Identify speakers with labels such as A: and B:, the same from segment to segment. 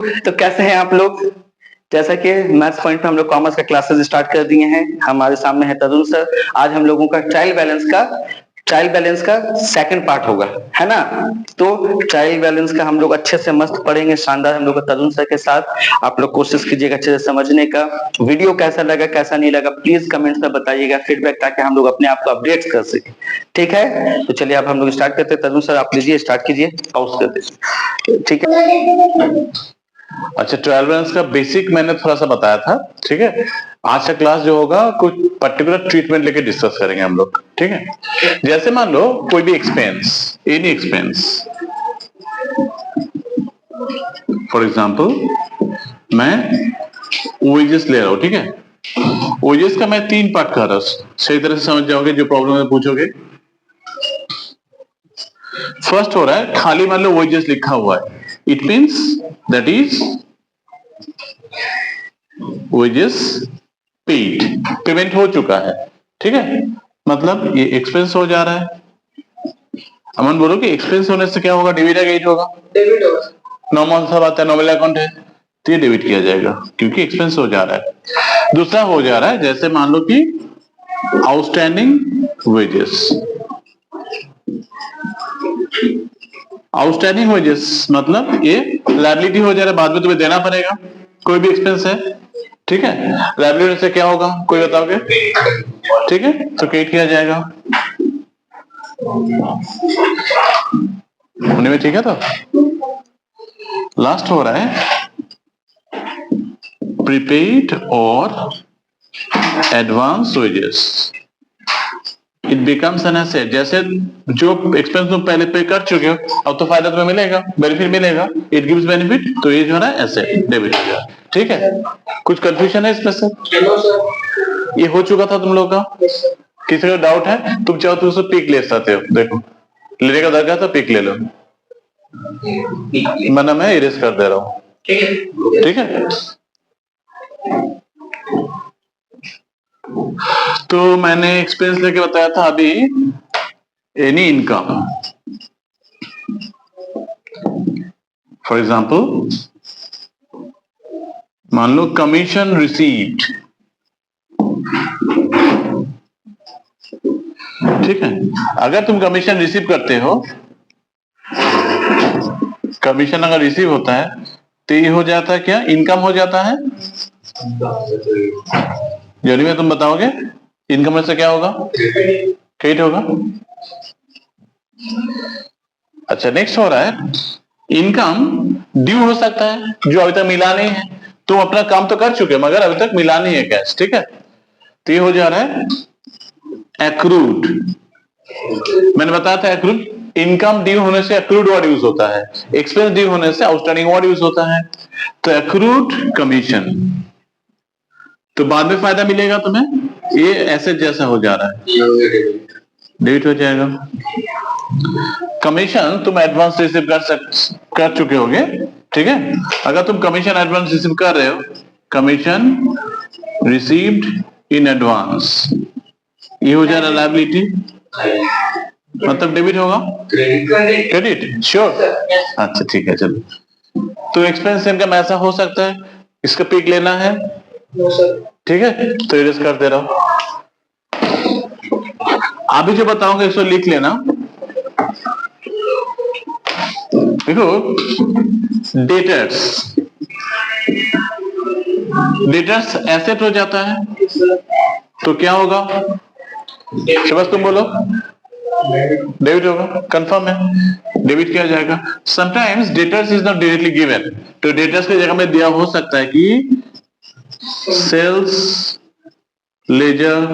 A: तो कैसे हैं आप लोग? जैसा कि मैथ्स पॉइंट पे हम लोग कॉमर्स का क्लासेस स्टार्ट कर दिए हैं। हमारे सामने है तरुण सर। आज हम लोगों का चाइल्ड बैलेंस का सेकंड पार्ट होगा, है ना? तो चाइल्ड बैलेंस का हम लोग अच्छे से मस्त पढ़ेंगे, शानदार हम लोग का तरुण सर के साथ। आप लोग कोशिश कीजिएगा अच्छे से समझने का। वीडियो कैसा लगा कैसा नहीं लगा प्लीज कमेंट्स में बताइएगा, फीडबैक, ताकि हम लोग अपने आप को अपडेट कर सके। ठीक है, तो चलिए अब हम लोग स्टार्ट करते हैं। तरुण सर आप लीजिए, स्टार्ट कीजिए, पॉज कर दीजिए। ठीक है।
B: अच्छा, 12 बैलेंस का बेसिक मैंने थोड़ा सा बताया था। ठीक है, आज का क्लास जो होगा कुछ पर्टिकुलर ट्रीटमेंट लेके डिस्कस करेंगे हम लोग। ठीक है, जैसे मान लो कोई भी expense, any expense, for example मैं वेजेस ले रहा हूं। ठीक है, वेजेस का मैं 3 पार्ट कर रहा हूं, सही तरह से समझ जाओगे जो प्रॉब्लम है पूछोगे। फर्स्ट हो रहा है खाली मान लो वेजेस लिखा हुआ है, it means that is wages paid, payment हो चुका है। ठीक है, मतलब ये एक्सपेंस हो जा रहा है। अमन बोलो कि एक्सपेंस होने से क्या होगा, डेबिट या क्रेडिट होगा? डेबिट होगा। नॉर्मल सा बात है, नॉमिनल अकाउंट है तो ये डेबिट किया जाएगा क्योंकि एक्सपेंस हो जा रहा है। दूसरा हो जा रहा है जैसे मान लो कि आउटस्टैंडिंग वेजेस, आउटस्टैंडिंग वेजेस मतलब ये लायबिलिटी हो जा रहा है, बाद में तुम्हें देना पड़ेगा, कोई भी एक्सपेंस है। ठीक है, लायबिलिटी से क्या होगा कोई बताओगे? ठीक है, तो क्रेडिट किया जाएगा। होने में ठीक है। तो लास्ट हो रहा है प्रीपेड और advance wages, it becomes an asset. जैसे जो एक्सपेंस तुम पहले पे कर चुके हो, अब तो फायदा तुम्हें मिलेगा, बेनिफिट मिलेगा, इट गिव्स बेनिफिट, तो ये जो है ना एसेट, डेबिट हो जाए। ठीक है, कुछ कंफ्यूजन है इसमें से? ये हो चुका था तुम लोग का, किसी को डाउट है? तुम चाहो तो उसको पिक ले सकते हो, देखो लेने का दरकार तो पिक ले लो, वरना मैं इरेज कर दे रहा हूं। ठीक है, तो मैंने एक्सपेंस लेके बताया था अभी एनी इनकम, फॉर एग्जाम्पल मान लो कमीशन रिसीव्ड। ठीक है, अगर तुम कमीशन रिसीव करते हो, कमीशन अगर रिसीव होता है तो ये हो जाता है क्या, इनकम हो जाता है। जल्दी में तुम बताओगे इनकम में से क्या होगा? क्रेडिट होगा। अच्छा, नेक्स्ट हो रहा है इनकम ड्यू हो सकता है, जो अभी तक मिला नहीं है। तुम अपना काम तो कर चुके मगर अभी तक मिला नहीं है कैश। ठीक है, तो ये हो जा रहा है एक्रूड। मैंने बताया था एक्रूड, इनकम ड्यू होने से एक्रूड वर्ड यूज होता है, एक्सपेंस ड्यू होने से आउटस्टैंडिंग वर्ड यूज होता है। तो एक्रूड कमीशन, तो बाद में फायदा मिलेगा तुम्हें, ये ऐसे जैसा हो जा रहा है, डेबिट हो जाएगा। कमीशन तुम एडवांस रिसीव कर चुके होगे। ठीक है, अगर तुम कमीशन एडवांस रिसीव कर रहे हो, कमीशन रिसीव्ड इन एडवांस, ये हो जा रहा है लायबिलिटी, मतलब डेबिट होगा। Credit sure. अच्छा ठीक है, चलो। तो एक्सपेंस इनकम ऐसा हो सकता है, इसका पिक लेना है। ठीक है, तो इरेज कर दे रहा हूं। अभी जो बताऊंगा इसको लिख लेना। देखो, डेटर्स, डेटर्स एसेट हो जाता है तो क्या होगा? बस तुम बोलो, डेबिट होगा, कंफर्म है, डेबिट किया जाएगा। Sometimes debtors is not directly given, तो डेटर्स की जगह में दिया हो सकता है कि sales ledger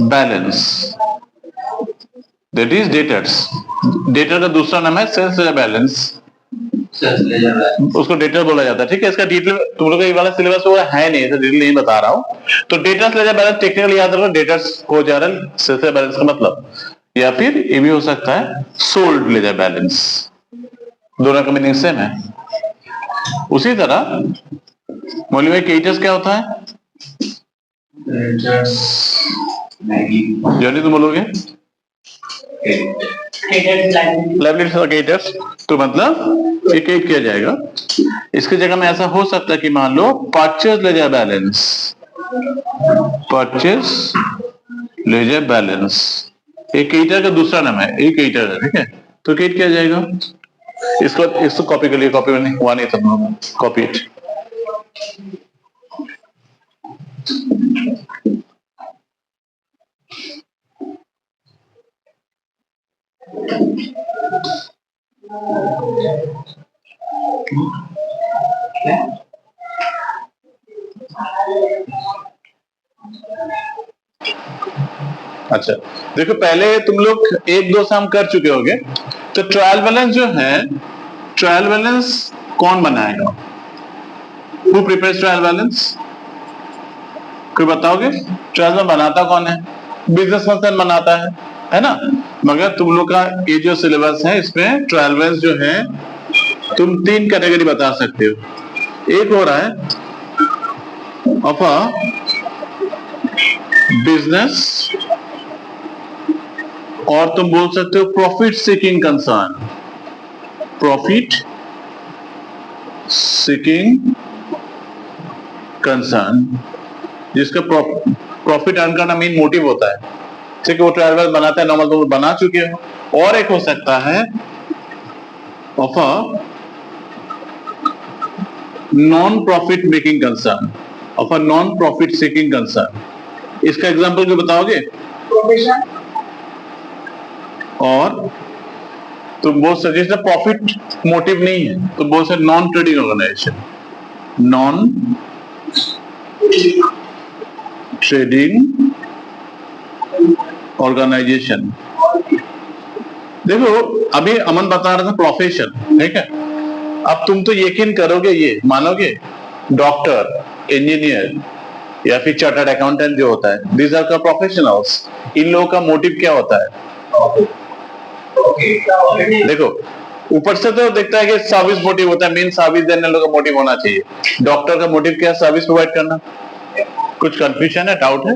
B: balance, that is debtors. Debtor का दूसरा नाम है सेल्स लेजर बैलेंस, उसको डेटर बोला जाता है। ठीक है, इसका डिटेल तुम लोग का ये वाला सिलेबस है नहीं, डिटेल नहीं बता रहा हूं। तो डेटर्स लेजर बैलेंस टेक्निकली याद रखो, डेटर्स हो जा रहा है सेल्स लेजर बैलेंस का मतलब, या फिर ये भी हो सकता है सोल्ड लेजर बैलेंस, दोनों का मीनिंग सेम है। उसी तरह मौली में क्रेडिटर्स क्या होता है? जॉनी तुम बोलोगे? लाइबिलिटीज और क्रेडिटर्स, तो मतलब ये क्रेडिट किया जाएगा। इसकी जगह में ऐसा हो सकता है कि मान लो purchase ledger balance, purchase ledger balance एक क्रेडिटर का दूसरा नाम है, एक क्रेडिटर है, ठीक है, तो क्रेडिट किया जाएगा। इसको कॉपी कर लिए, कॉपी करने हुआ नहीं था, कॉपी इट। अच्छा देखो, पहले तुम लोग एक दो शाम कर चुके होगे, तो ट्रायल बैलेंस जो है, ट्रायल बैलेंस कौन बनाएगा? Who prepares trial balance? कोई बताओगे? ट्रायल बैलेंस बनाता कौन है? बिजनेस पर्सन बनाता है ना? मगर तुम लोग का ये जो सिलेबस है, इसमें ट्रायल बैलेंस जो है तुम 3 कैटेगरी बता सकते हो। एक हो रहा है ऑफ अ बिजनेस, और तुम बोल सकते हो profit seeking concern, profit seeking concern, जिसका प्रॉफिट अर्न करना मेन मोटिव होता है, ठीक है, वो ट्रायल बैलेंस बनाता है, नॉर्मल तुम बना चुके हो। और एक हो सकता है of a non profit making concern, of a non profit seeking concern. इसका एग्जांपल जो बताओगे? और तुम बोल सकते हैं प्रॉफिट मोटिव नहीं है, तो बोल सकते non trading organization, non trading organization. देखो अभी अमन बता रहा था प्रोफेशन, ठीक है, अब तुम तो यकीन करोगे, ये मानोगे डॉक्टर, इंजीनियर या फिर चार्टर्ड अकाउंटेंट जो होता है, दीज आर का प्रोफेशनल्स, इन लोगों का मोटिव क्या होता है? देखो ऊपर से तो देखता है कि सर्विस मोटिव होता है, मेन सर्विस देने लोगों का मोटिव होना चाहिए। डॉक्टर का मोटिव क्या है? सर्विस प्रोवाइड करना। कुछ कंफ्यूजन है, डाउट है?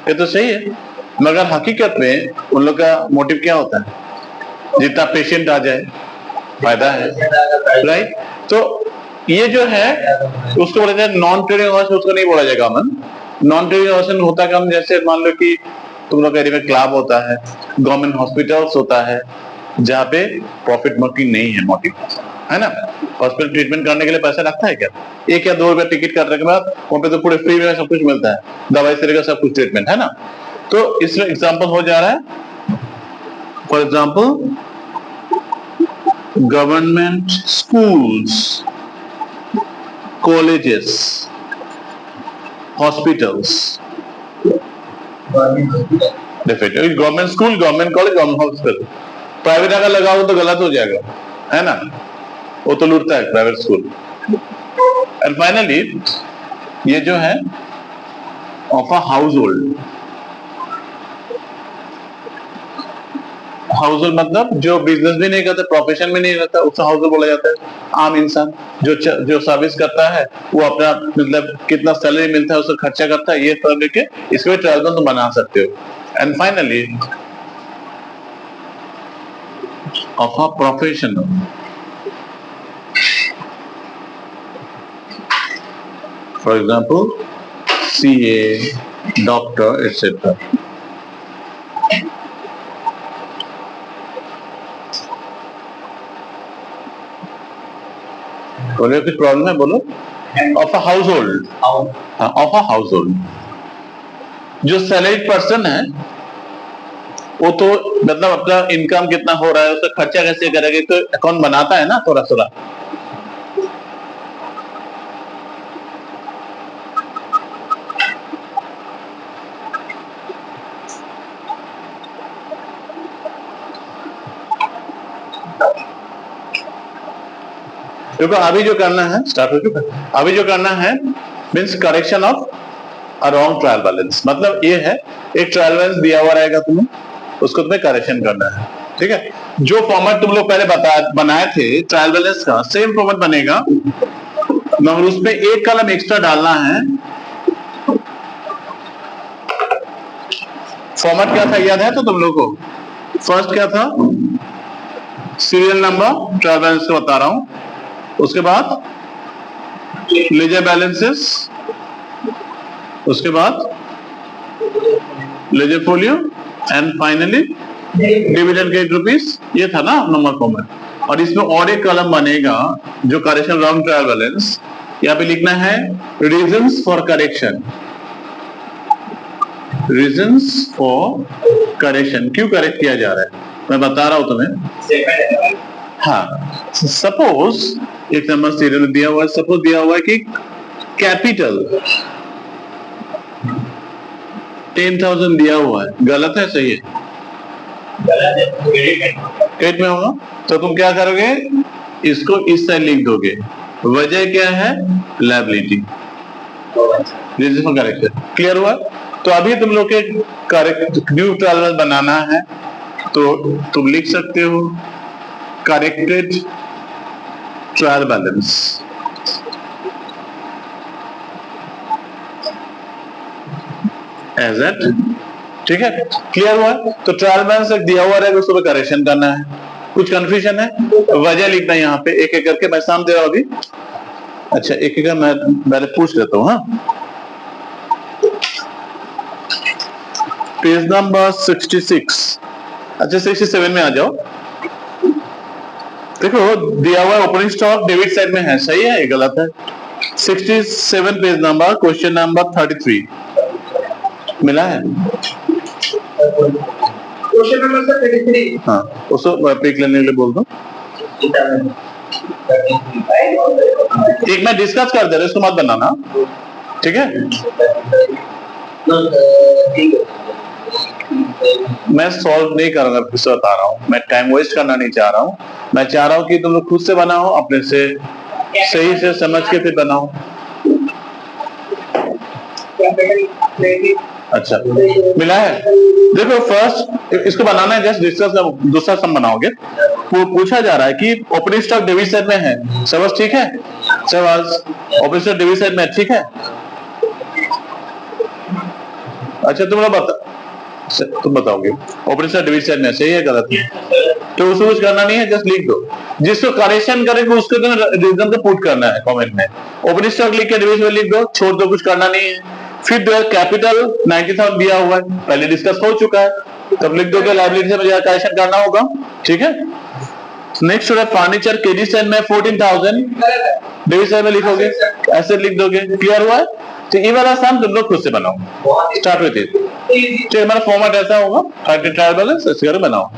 B: ये तो सही है, मगर हकीकत में उन लोग का मोटिव क्या होता है? जितना पेशेंट आ जाए फायदा है, राइट? तो ये जो है उसको बोला जाए नॉन ट्रेडिंग ऑर्गेनाइजेशन, उसको नहीं बोला जाएगा अमन। नॉन ट्रेडिंग ऑर्गेनाइजेशन होता है, हम जैसे मान लो कि तुम लोग एरिया में क्लब होता है, गवर्नमेंट हॉस्पिटल्स होता है, जहाँ पे प्रॉफिट मेकिंग नहीं है, मोटिव है ना। हॉस्पिटल ट्रीटमेंट करने के लिए पैसा लगता है क्या? 1 या 2 रुपया टिकट काटने के बाद वहां पे तो पूरे फ्री में सब कुछ मिलता है, दवाई से लेकर सब कुछ ट्रीटमेंट, है ना। तो इसमें एग्जाम्पल हो जा रहा है, for example government schools, colleges, hospitals, definitely government school, government college, government hospital. Private अगर लगाओ तो गलत हो जाएगा, है ना, वो तो लूटता है प्राइवेट स्कूल। एंड फाइनली ये जो है of a house hold, house hold मतलब जो बिजनेस भी नहीं करता, प्रोफेशन में नहीं रहता, उसको हाउस होल्ड बोला जाता है। आम इंसान जो सर्विस करता है, वो अपना मतलब कितना सैलरी मिलता है उसका खर्चा करता है, ये सब लेके इसको ट्रायल बैलेंस तुम बना सकते हो। And finally of a professional, for example CA, doctor etcetera. बोलो कुछ प्रॉब्लम है? बोलो। Of a house hold, of a house hold जो सैलरीड पर्सन है, वो तो मतलब अपना इनकम कितना हो रहा है, उसका खर्चा कैसे करेगा, तो अकाउंट बनाता है ना थोड़ा थोड़ा। देखो अभी जो करना है, स्टार्ट हो चुका, अभी जो करना है means correction of a wrong trial balance. मतलब ये है, एक ट्रायल बैलेंस दिया हुआ रहेगा तुम्हें, उसको तुम्हें करेक्शन करना है, ठीक है। जो फॉर्मेट तुम लोग पहले बनाए थे ट्रायल बैलेंस का, सेम फॉर्मेट बनेगा, मगर उसमें एक कॉलम एक्स्ट्रा डालना है। फॉर्मेट क्या था याद है तो तुम लोग को? फर्स्ट क्या था, सीरियल नंबर, ट्रायल बैलेंस को बता रहा हूं, उसके बाद लेजर बैलेंसेस, उसके बाद ledger folio and finally dividend के ₹8, ये था ना नंबर फॉर्मेट। और इसमें और एक कॉलम बनेगा जो करेक्शन रॉन्ग ट्रायल बैलेंस, यहाँ पे लिखना है reasons for correction, reasons for correction, क्यों करेक्ट किया जा रहा है मैं बता रहा हूं तुम्हें। हाँ, सपोज एक नंबर सीरियल दिया हुआ है, सपोज दिया हुआ है कि कैपिटल 10,000 दिया हुआ है, गलत है सही है? क्रेडिट में होगा, तो तुम क्या करोगे, इसको इस साइड लिख दोगे, वजह क्या है, लायबिलिटी, करेक्शन। क्लियर हुआ? तो अभी तुम लोग के करेक्ट ड्यू ट्रायल बनाना है, तो तुम लिख सकते हो corrected trial balance, as at, ठीक है? क्लियर हुआ? तो ट्रायल बैलेंस एक दिया हुआ रहेगा, उसको करेक्शन करना है। कुछ कंफ्यूजन है, वजह लिखना है यहाँ पे, एक एक करके मैं सामने दे रहा हूं अभी। अच्छा, एक एक मैं पहले पूछ लेता हूँ। हाँ, पेज नंबर 66, अच्छा 67 में आ जाओ। देखो दिया हुआ ओपनिंग स्टॉक डेबिट साइड में है, सही है, ये गलत है। 67 पेज नंबर, क्वेश्चन नंबर 33 मिला है।
A: क्वेश्चन नंबर 33,
B: हाँ, उसको पिक लेने के लिए बोल दो। एक मैं डिस्कस कर दे रहा हूं, इसको मत बनाना, ठीक है? मैं सॉल्व नहीं करूंगा, फिर से बता रहा हूं, मैं टाइम वेस्ट करना नहीं चाह रहा हूं। मैं चाह रहा हूं कि तुम लोग खुद से बनाओ, अपने से सही से समझ के फिर बनाओ। अच्छा, मिला है? देखो फर्स्ट इसको बनाना है, जस्ट डिस्कस, दूसरा सम बनाओगे। पूछा जा रहा है कि ओपनिंग स्टॉक डेबिट साइड में है, समझ ठीक है? ओपनिंग स्टॉक डेबिट साइड में, ठीक है? अच्छा तुम लोग तुम बताओगे ओपनिंग स्टॉक डेबिट साइड में, सही है गलत है? तो उसको कुछ करना नहीं है, जस्ट लिख दो। जिसको करेक्शन करेंगे उसको तो रीजन तो पुट करना है कमेंट में। ओपनिंग स्टॉक लिख के डेबिट में लिख दो, छोड़ दो, कुछ करना नहीं है। फिर कैपिटल 90,000 दिया हुआ है, पहले डिस्कस हो चुका है, तब लिख दोगे लायबिलिटी से मुझे करेक्शन करना होगा, ठीक है? नेक्स्ट है फर्नीचर केजी साइड में 14,000 डेबिट साइड में लिखोगे, ऐसे लिख दोगे। क्लियर हुआ है? तो ये वाला सम तुम लोग खुद से बनाओ, स्टार्ट विद इट। तो हमारा फॉर्मेट ऐसा होगा, ट्रायल बैलेंस इस तरह बनाओ।